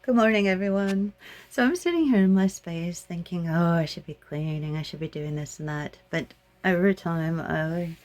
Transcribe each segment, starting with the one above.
Good morning, everyone. So I'm sitting here in my space thinking, oh, I should be cleaning, I should be doing this and that. But every time I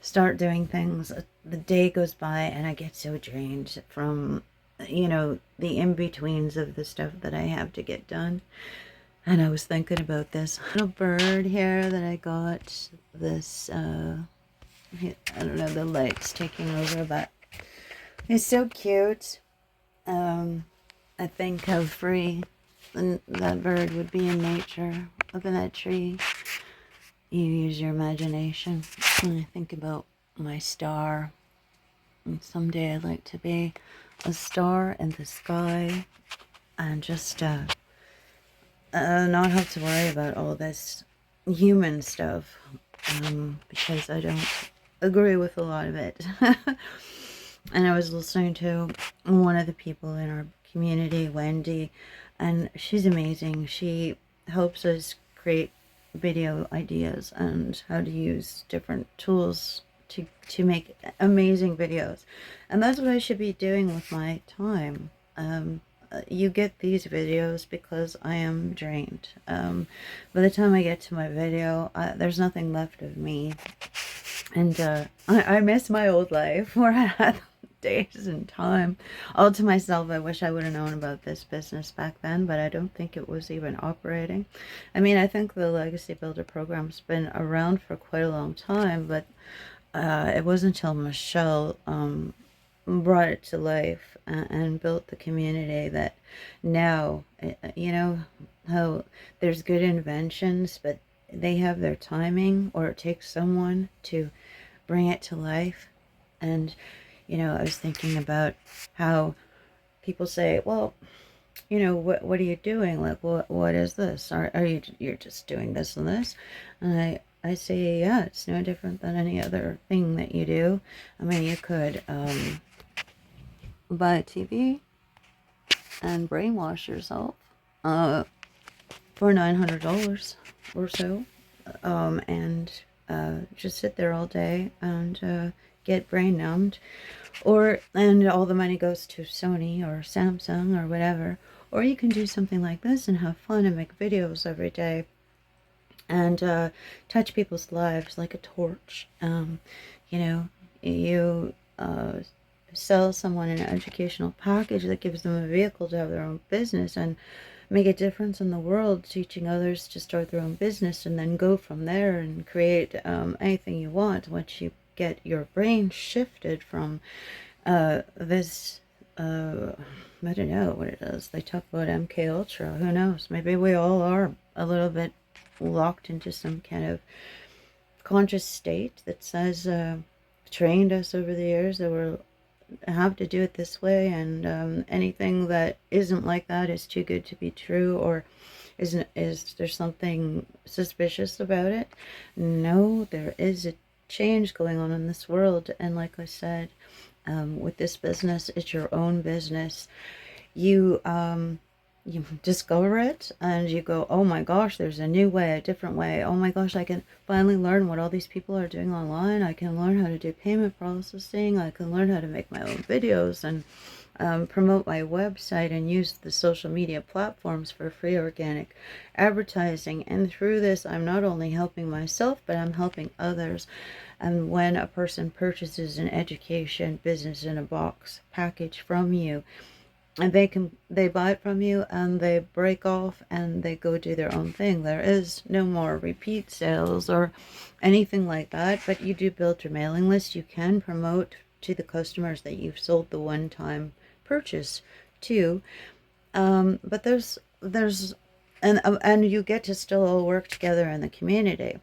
start doing things, the day goes by and I get so drained from, the in-betweens of the stuff that I have to get done. And I was thinking about this little bird here that I got. I don't know, the light's taking over, but it's so cute. Um, I think how free that bird would be in nature, up in that tree. You use your imagination. When I think about my star, and someday I'd like to be a star in the sky and just not have to worry about all this human stuff, because I don't agree with a lot of it. And I was listening to one of the people in our community, Wendy, and she's amazing. She helps us create video ideas and how to use different tools to make amazing videos. And that's what I should be doing with my time. You get these videos because I am drained. By the time I get to my video, there's nothing left of me. And I miss my old life where I had days and time all to myself. I wish I would have known about this business back then, but I don't think it was even operating. I mean, I think the Legacy Builder program's been around for quite a long time, but it wasn't until Michelle brought it to life and built the community that now, how there's good inventions, but they have their timing, or it takes someone to bring it to life. And I was thinking about how people say, well, what are you doing? Like, what is this? Are you're just doing this and this? And I say, yeah, it's no different than any other thing that you do. I mean, you could buy a TV and brainwash yourself for $900 or so, and just sit there all day and get brain numbed, and all the money goes to Sony or Samsung or whatever. Or you can do something like this and have fun and make videos every day and touch people's lives like a torch. You sell someone an educational package that gives them a vehicle to have their own business and make a difference in the world, teaching others to start their own business, and then go from there and create anything you want once you get your brain shifted from this I don't know what it is. They talk about MK Ultra. Who knows? Maybe we all are a little bit locked into some kind of conscious state that says trained us over the years that we're have to do it this way, and anything that isn't like that is too good to be true, or is there something suspicious about it? No, there is a change going on in this world, and like I said, with this business, it's your own business. You you discover it and you go, oh my gosh, there's a new way, a different way. Oh my gosh, I can finally learn what all these people are doing online. I can learn how to do payment processing. I can learn how to make my own videos and promote my website and use the social media platforms for free organic advertising. And through this, I'm not only helping myself, but I'm helping others. And when a person purchases an education business in a box package from you, and they buy it from you and they break off and they go do their own thing. There is no more repeat sales or anything like that, but you do build your mailing list. You can promote to the customers that you've sold the one-time purchase to, but there's and you get to still all work together in the community.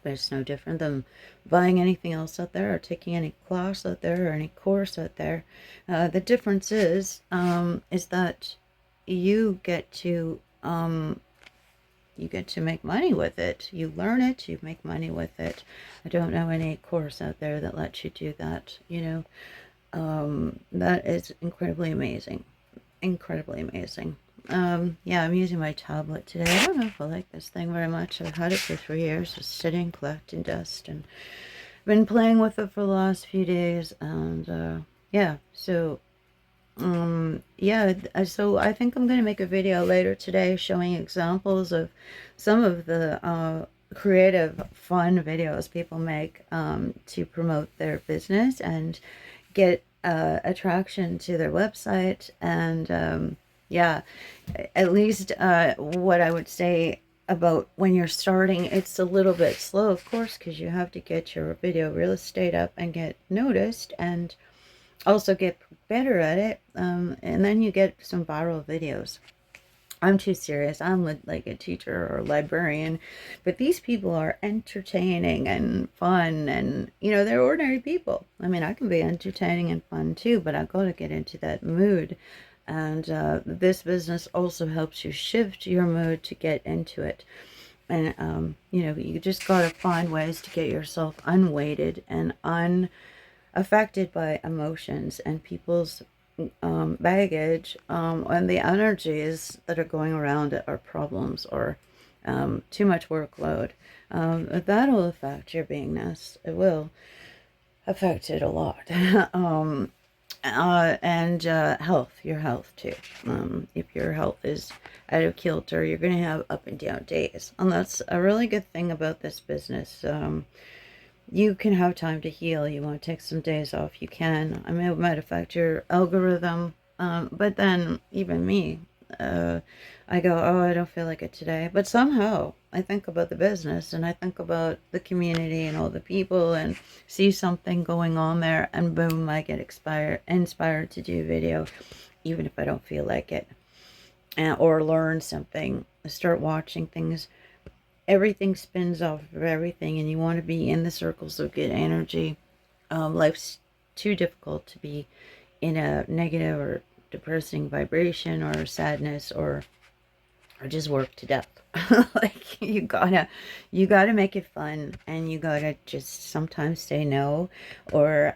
But it's no different than buying anything else out there or taking any class out there or any course out there. The difference is that you get to make money with it. You learn it, you make money with it. I don't know any course out there that lets you do that. That is incredibly amazing. Incredibly amazing. Yeah, I'm using my tablet today. I don't know if I like this thing very much. I've had it for 3 years, just sitting, collecting dust, and been playing with it for the last few days. And yeah, so yeah, yeah, so I think I'm going to make a video later today showing examples of some of the creative, fun videos people make to promote their business and get attraction to their website. And yeah, at least what I would say about when you're starting, it's a little bit slow, of course, because you have to get your video real estate up and get noticed and also get better at it. And then you get some viral videos. I'm too serious. I'm like a teacher or a librarian, but these people are entertaining and fun, and they're ordinary people. I mean, I can be entertaining and fun too, but I got to get into that mood. And this business also helps you shift your mood to get into it. And you just got to find ways to get yourself unweighted and unaffected by emotions and people's baggage, and the energies that are going around it are problems or too much workload. That'll affect your beingness. It will affect it a lot. And health, your health too. If your health is out of kilter, you're going to have up and down days. And that's a really good thing about this business. You can have time to heal. You want to take some days off, you can. I mean, it might affect your algorithm, but then even me, I go, oh, I don't feel like it today. But somehow I think about the business and I think about the community and all the people and see something going on there, and boom, I get inspired to do video, even if I don't feel like it, or learn something, start watching things. Everything spins off of everything, and you want to be in the circles of good energy. Life's too difficult to be in a negative or depressing vibration or sadness or just work to death. Like you gotta make it fun, and you gotta just sometimes say no, or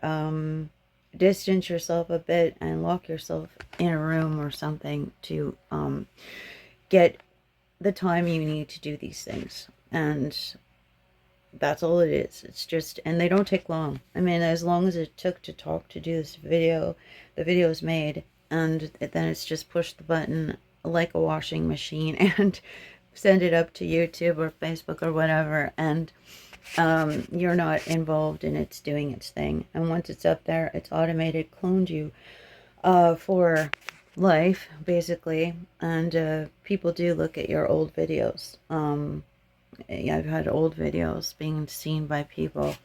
distance yourself a bit and lock yourself in a room or something to get the time you need to do these things. And that's all it is. It's just, and they don't take long. I mean, as long as it took to talk to do this video, the video is made, and then it's just push the button like a washing machine and send it up to YouTube or Facebook or whatever, and you're not involved in it's doing its thing. And once it's up there, it's automated, cloned you for life, basically. And people do look at your old videos. I've had old videos being seen by people.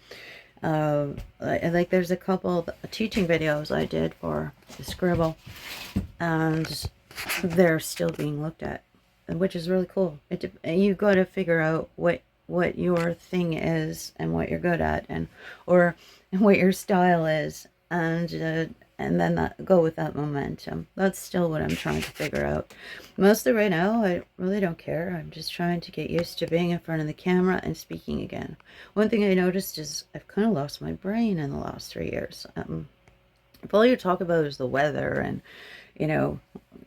Like there's a couple teaching videos I did for the Scribble, and they're still being looked at, which is really cool. You got to figure out what your thing is and what you're good at, and what your style is, and then go with that momentum. That's still what I'm trying to figure out. Mostly right now, I really don't care. I'm just trying to get used to being in front of the camera and speaking again. One thing I noticed is I've kind of lost my brain in the last 3 years. If all you talk about is the weather and,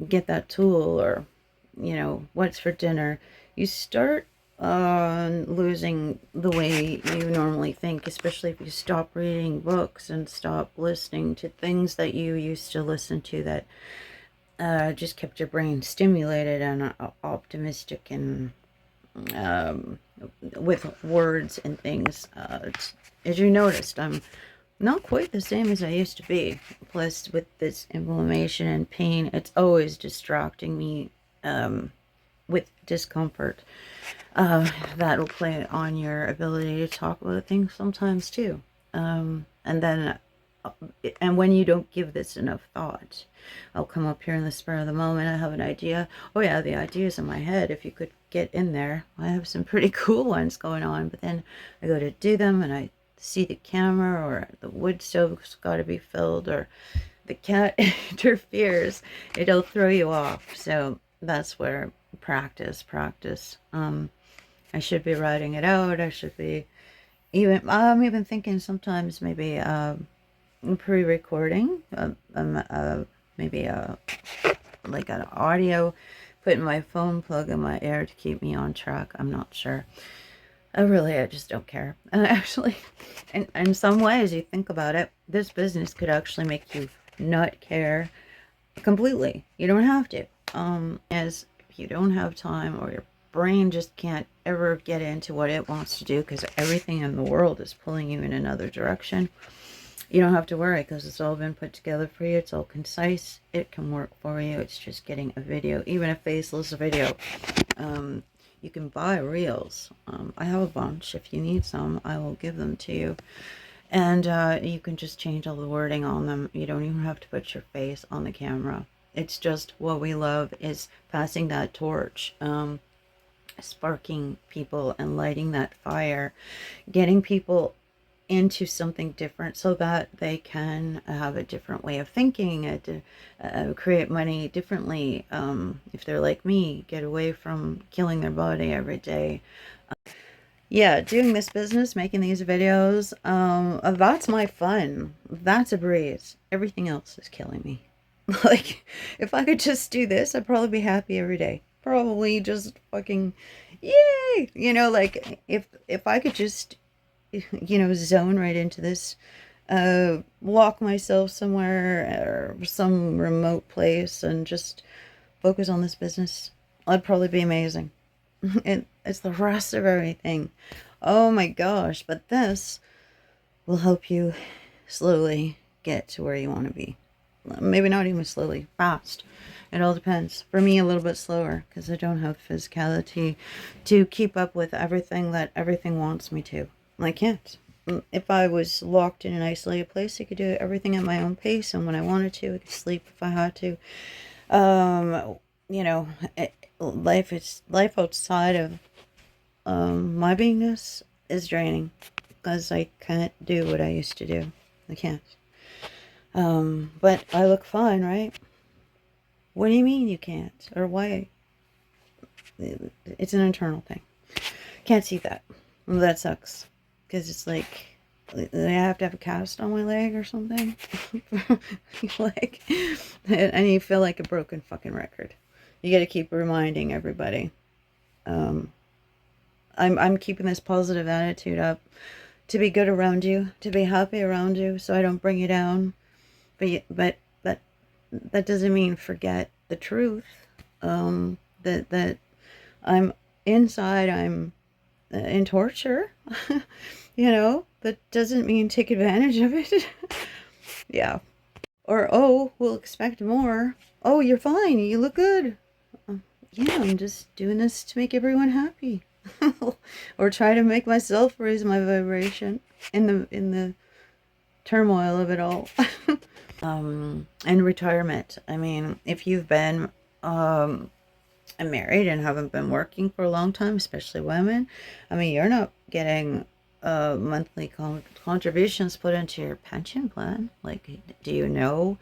get that tool, or, what's for dinner, you start losing the way you normally think, especially if you stop reading books and stop listening to things that you used to listen to that just kept your brain stimulated and optimistic and with words and things. As you noticed, I'm not quite the same as I used to be. Plus, with this inflammation and pain, it's always distracting me with discomfort. That'll play on your ability to talk about things sometimes too. And when you don't give this enough thought, I'll come up here in the spur of the moment. I have an idea. Oh yeah, the idea's in my head. If you could get in there, I have some pretty cool ones going on. But then I go to do them, and I see the camera, or the wood stove's got to be filled, or the cat interferes. It'll throw you off. So that's where practice. I should be writing it out. I should be I'm even thinking sometimes maybe pre-recording, maybe like an audio, putting my phone plug in my ear to keep me on track. I'm not sure. I just don't care. And actually, in some ways, you think about it, this business could actually make you not care completely. You don't have to. As if you don't have time, or your brain just can't ever get into what it wants to do because everything in the world is pulling you in another direction, you don't have to worry because it's all been put together for you. It's all concise. It can work for you. It's just getting a video, even a faceless video. Um, you can buy reels. I have a bunch. If you need some, I will give them to you. And you can just change all the wording on them. You don't even have to put your face on the camera. It's just what we love is passing that torch, sparking people and lighting that fire, getting people into something different so that they can have a different way of thinking, create money differently. If they're like me, get away from killing their body every day. Yeah, doing this business, making these videos, that's my fun. That's a breeze. Everything else is killing me. Like, if I could just do this, I'd probably be happy every day. Probably just fucking, yay! You know, like, if I could just, you know, zone right into this, lock myself somewhere or some remote place and just focus on this business, I'd probably be amazing. It's the rest of everything. Oh my gosh, but this will help you slowly get to where you want to be. Maybe not even slowly, fast. It all depends. For me, a little bit slower because I don't have physicality to keep up with everything that everything wants me to. I can't. If I was locked in an isolated place, I could do everything at my own pace, and when I wanted to, I could sleep if I had to. You know, life outside of my beingness is draining because I can't do what I used to do. I can't. But I look fine, right? What do you mean you can't? Or why? It's an internal thing. Can't see that. Well, that sucks. Because it's like, I have to have a cast on my leg or something. Like, and you feel like a broken fucking record. You gotta keep reminding everybody. I'm keeping this positive attitude up to be good around you, to be happy around you, so I don't bring you down. But that doesn't mean forget the truth. That I'm inside. I'm in torture. You know, that doesn't mean take advantage of it. Yeah. Or, oh, we'll expect more. Oh, you're fine. You look good. Yeah, I'm just doing this to make everyone happy. Or try to make myself raise my vibration in the turmoil of it all. And retirement. I mean, if you've been married and haven't been working for a long time, especially women, I mean, you're not getting monthly contributions put into your pension plan. Like, do you know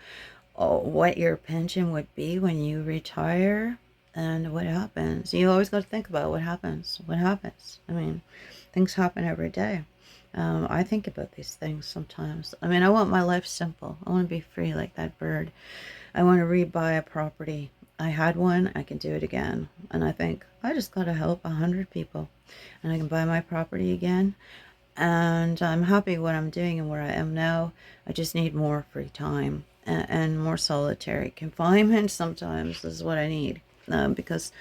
what your pension would be when you retire? And what happens? You always got to think about what happens. What happens? I mean, things happen every day. I think about these things sometimes. I mean, I want my life simple. I want to be free like that bird. I want to rebuy a property. I had one. I can do it again. And I think I just got to help 100 people. And I can buy my property again. And I'm happy what I'm doing and where I am now. I just need more free time and more solitary confinement sometimes is what I need. Because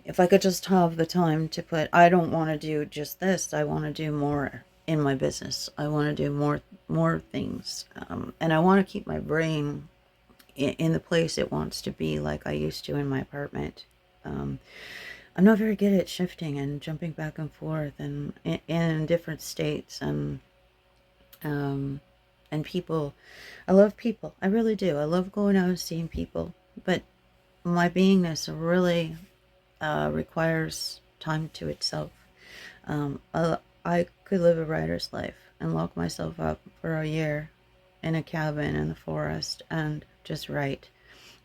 if I could just have the time to put, I don't want to do just this. I want to do more in my business. I want to do more things. And I want to keep my brain in the place it wants to be like I used to in my apartment. I'm not very good at shifting and jumping back and forth and in different states and people. I love people. I really do. I love going out and seeing people. But my beingness really requires time to itself. I could live a writer's life and lock myself up for a year in a cabin in the forest and just write.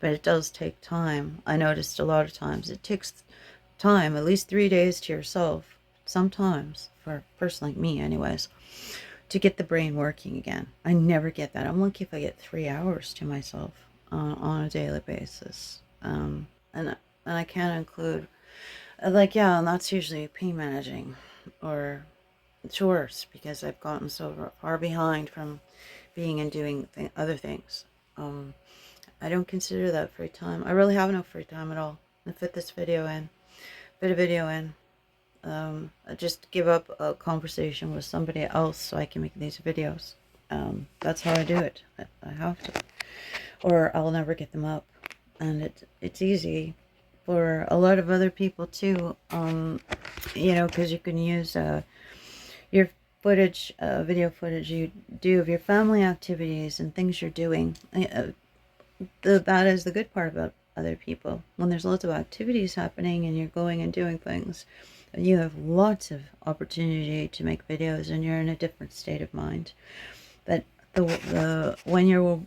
But it does take time. I noticed a lot of times it takes time, at least 3 days to yourself, sometimes, for a person like me anyways, to get the brain working again. I never get that. I'm lucky if I get 3 hours to myself on a daily basis. And I can't include, like, yeah, and that's usually pain managing or chores because I've gotten so far behind from being and doing other things. I don't consider that free time. I really have no free time at all. I fit this video in, fit a video in. I just give up a conversation with somebody else so I can make these videos. That's how I do it. I have to, or I'll never get them up. And it's easy for a lot of other people too. You know, because you can use your footage, video footage you do of your family activities and things you're doing. That is the good part about other people. When there's lots of activities happening and you're going and doing things, you have lots of opportunity to make videos and you're in a different state of mind. But when your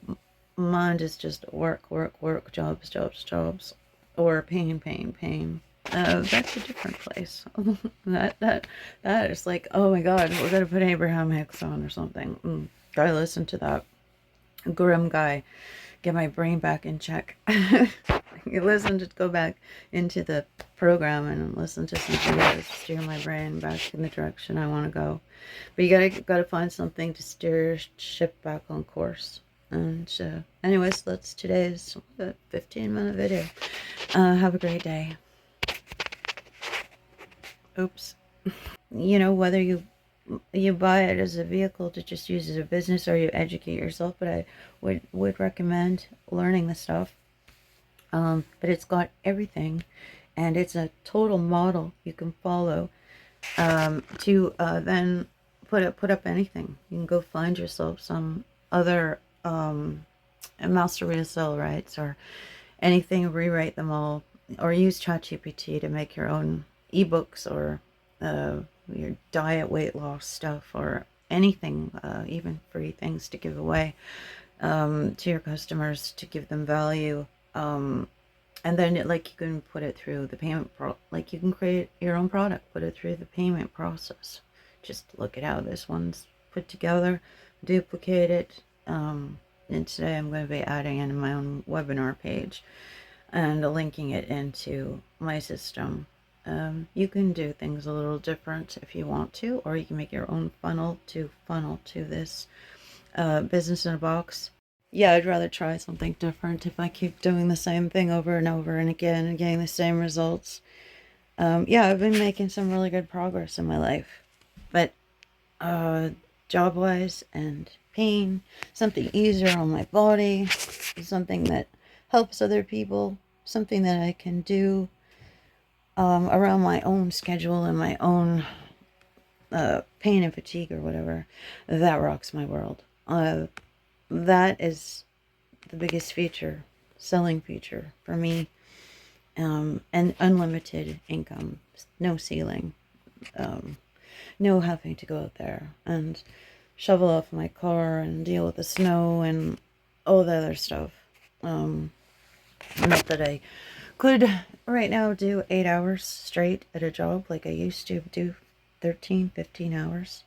mind is just work, work, work, jobs, jobs, jobs, or pain, pain, pain, that's a different place. that is like, oh my God, we're gonna put Abraham Hicks on or something. Gotta listen to that grim guy. Get my brain back in check. You listen to go back into the program and listen to some videos, steer my brain back in the direction I want to go. But you gotta find something to steer your ship back on course. And anyways, that's today's 15-minute video. Have a great day. Oops. You know, whether you buy it as a vehicle to just use as a business or you educate yourself, but I would recommend learning the stuff. But it's got everything, and it's a total model you can follow to then put up anything. You can go find yourself some other master resale rights or anything, rewrite them all, or use ChatGPT to make your own ebooks or your diet weight loss stuff or anything, even free things to give away to your customers to give them value. And then like you can put it through the payment like you can create your own product, put it through the payment process. Just look at how this one's put together, duplicate it. And today I'm going to be adding in my own webinar page and linking it into my system. You can do things a little different if you want to, or you can make your own funnel to this business in a box. Yeah, I'd rather try something different if I keep doing the same thing over and over and again and getting the same results. Yeah, I've been making some really good progress in my life, but job-wise and pain, something easier on my body, something that helps other people, something that I can do around my own schedule and my own pain and fatigue or whatever. That rocks my world. That is the biggest feature, selling feature for me, and unlimited income, no ceiling, no having to go out there and shovel off my car and deal with the snow and all the other stuff. Not that I could right now do 8 hours straight at a job like I used to do 13, 15 hours.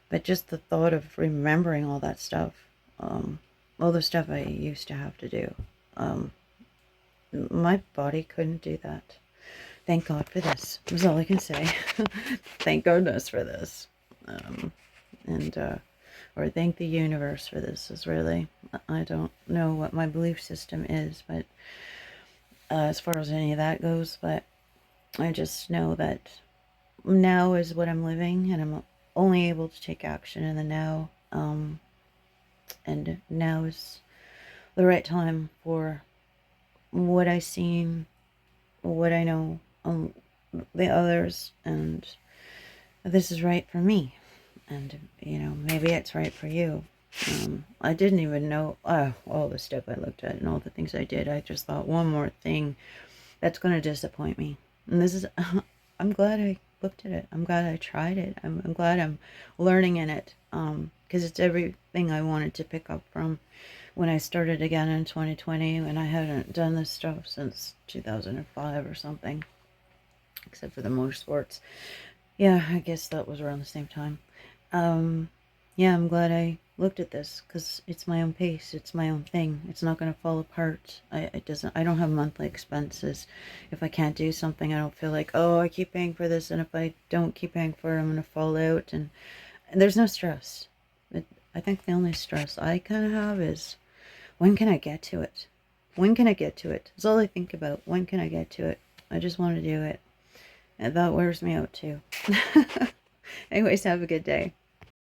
But just the thought of remembering all that stuff, all the stuff I used to have to do, my body couldn't do that. Thank God for this, is all I can say. Thank goodness for this. Or thank the universe for this, is really, I don't know what my belief system is, but as far as any of that goes, but I just know that now is what I'm living, and I'm only able to take action in the now, and now is the right time for what I seen, what I know, the others, and this is right for me, and you know, maybe it's right for you. I didn't even know all the stuff I looked at and all the things I did. I just thought one more thing that's going to disappoint me, and this is I'm glad I looked at it. I'm glad I tried it. I'm glad I'm learning in it, because it's everything I wanted to pick up from when I started again in 2020, when I hadn't done this stuff since 2005 or something, except for the motorsports. Yeah, I guess that was around the same time. Yeah, I'm glad I looked at this, because it's my own pace, it's my own thing. It's not going to fall apart. I don't have monthly expenses. If I can't do something, I don't feel like, oh, I keep paying for this, and if I don't keep paying for it, I'm going to fall out, and there's no stress. I think the only stress I kind of have is when can I get to it? When can I get to it? That's all I think about. When can I get to it? I just want to do it. And that wears me out too. Anyways, have a good day.